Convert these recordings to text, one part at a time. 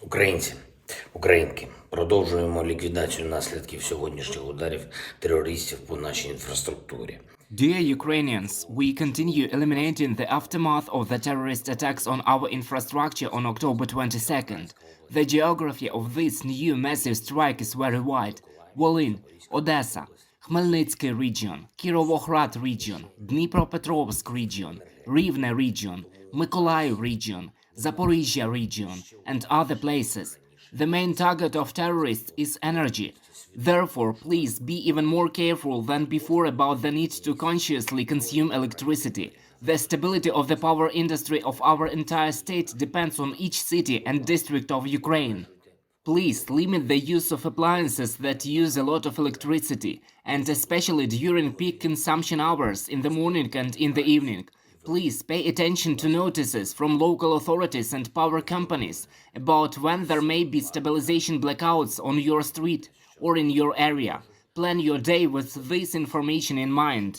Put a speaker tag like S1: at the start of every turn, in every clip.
S1: Українці, українки, продовжуємо ліквідацію наслідків сьогоднішніх ударів терористів по нашій інфраструктурі.
S2: Dear Ukrainians, we continue eliminating the aftermath of the terrorist attacks on our infrastructure on October 22nd. The geography of this new massive strike is very wide. Volyn, Odessa, Khmelnytsky region, Kirovohrad region, Dnipropetrovsk region, Rivne region, Mykolaiv region, Zaporizhia region, and other places. The main target of terrorists is energy. Therefore, please be even more careful than before about the need to consciously consume electricity. The stability of the power industry of our entire state depends on each city and district of Ukraine. Please limit the use of appliances that use a lot of electricity, and especially during peak consumption hours in the morning and in the evening. Please pay attention to notices from local authorities and power companies about when there may be stabilization blackouts on your street or in your area. Plan your day with this information in mind.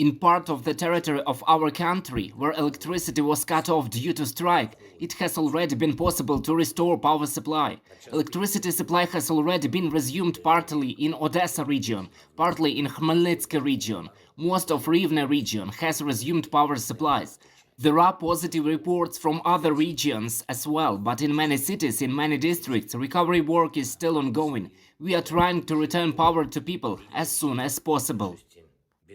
S2: In part of the territory of our country where electricity was cut off due to strike, it has already been possible to restore power supply. Electricity supply has already been resumed partly in Odessa region, partly in Khmelnytsky region. Most of Rivne region has resumed power supplies. There are positive reports from other regions as well, but in many cities, in many districts, recovery work is still ongoing. We are trying to return power to people as soon as possible.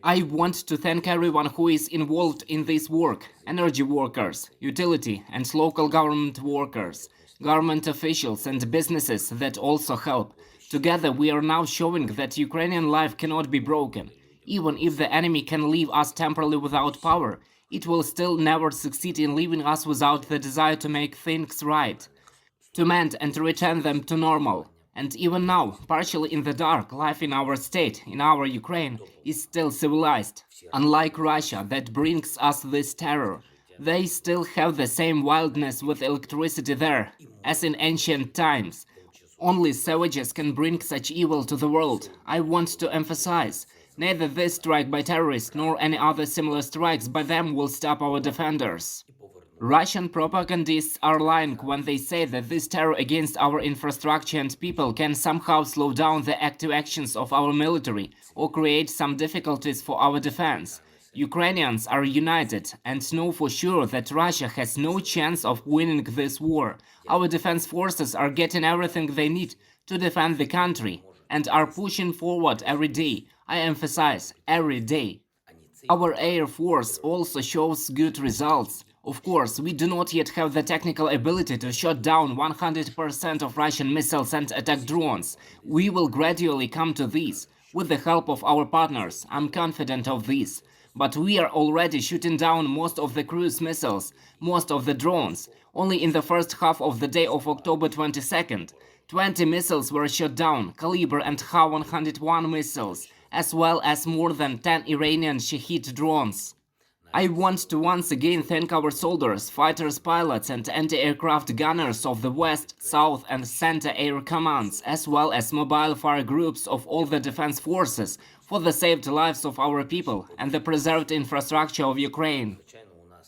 S2: I want to thank everyone who is involved in this work: energy workers, utility and local government workers, government officials and businesses that also help. Together we are now showing that Ukrainian life cannot be broken. Even if the enemy can leave us temporarily without power, it will still never succeed in leaving us without the desire to make things right, to mend and return them to normal. And even now, partially in the dark, life in our state, in our Ukraine, is still civilized. Unlike Russia, that brings us this terror, they still have the same wildness with electricity there, as in ancient times. Only savages can bring such evil to the world. I want to emphasize, neither this strike by terrorists nor any other similar strikes by them will stop our defenders. Russian propagandists are lying when they say that this terror against our infrastructure and people can somehow slow down the active actions of our military or create some difficulties for our defense. Ukrainians are united and know for sure that Russia has no chance of winning this war. Our defense forces are getting everything they need to defend the country and are pushing forward every day. I emphasize, every day. Our Air Force also shows good results. Of course, we do not yet have the technical ability to shut down 100% of Russian missiles and attack drones. We will gradually come to this. With the help of our partners, I'm confident of this. But we are already shooting down most of the cruise missiles, most of the drones. Only in the first half of the day of October 22nd, 20 missiles were shot down, Kalibr and Ha-101 missiles, as well as more than 10 Iranian Shahed drones. I want to once again thank our soldiers, fighters, pilots and anti-aircraft gunners of the West, South and Center Air Commands, as well as mobile fire groups of all the defense forces for the saved lives of our people and the preserved infrastructure of Ukraine.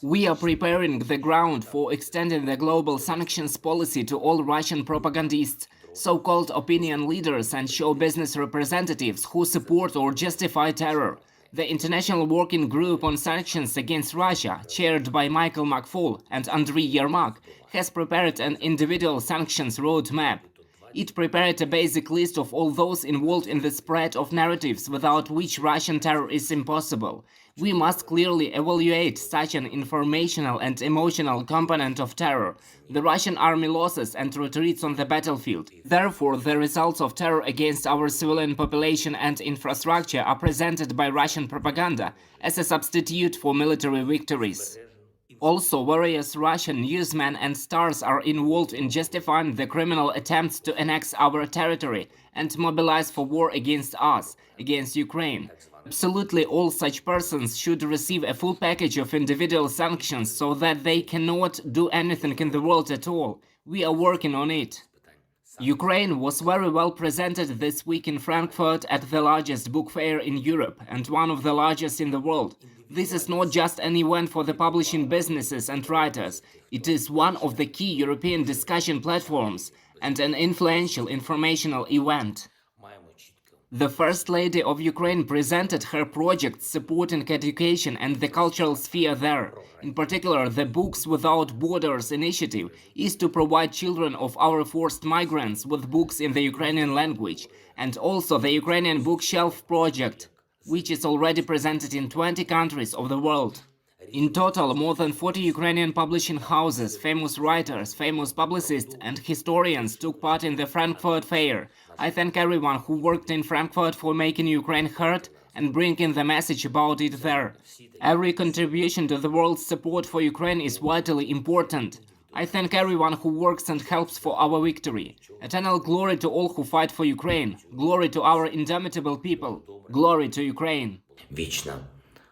S2: We are preparing the ground for extending the global sanctions policy to all Russian propagandists, so-called opinion leaders and show business representatives who support or justify terror. The International Working Group on Sanctions against Russia, chaired by Michael McFaul and Andriy Yermak, has prepared an individual sanctions roadmap. It prepared a basic list of all those involved in the spread of narratives without which Russian terror is impossible. We must clearly evaluate such an informational and emotional component of terror, the Russian army losses and retreats on the battlefield. Therefore, the results of terror against our civilian population and infrastructure are presented by Russian propaganda as a substitute for military victories. Also, various Russian newsmen and stars are involved in justifying the criminal attempts to annex our territory and mobilize for war against us, against Ukraine. Absolutely all such persons should receive a full package of individual sanctions so that they cannot do anything in the world at all. We are working on it. Ukraine was very well presented this week in Frankfurt at the largest book fair in Europe and one of the largest in the world. This is not just an event for the publishing businesses and writers. It is one of the key European discussion platforms and an influential informational event.
S1: Маємо чітко
S2: The First Lady of Ukraine presented her projects supporting education and the cultural sphere there. In particular, the Books Without Borders initiative is to provide children of our forced migrants with books in the Ukrainian language, and also the Ukrainian Bookshelf project, which is already presented in 20 countries of the world. In total, more than 40 Ukrainian publishing houses, famous writers, famous publicists and historians took part in the Frankfurt Fair. I thank everyone who worked in Frankfurt for making Ukraine heard and bringing the message about it there. Every contribution to the world's support for Ukraine is vitally important. I thank everyone who works and helps for our victory. Eternal glory to all who fight for Ukraine. Glory to our indomitable people. Glory to Ukraine.
S1: вічна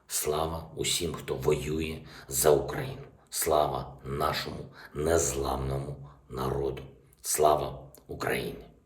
S1: слава усім, хто воює за Україну. Слава нашому незламному народу. Слава Україні!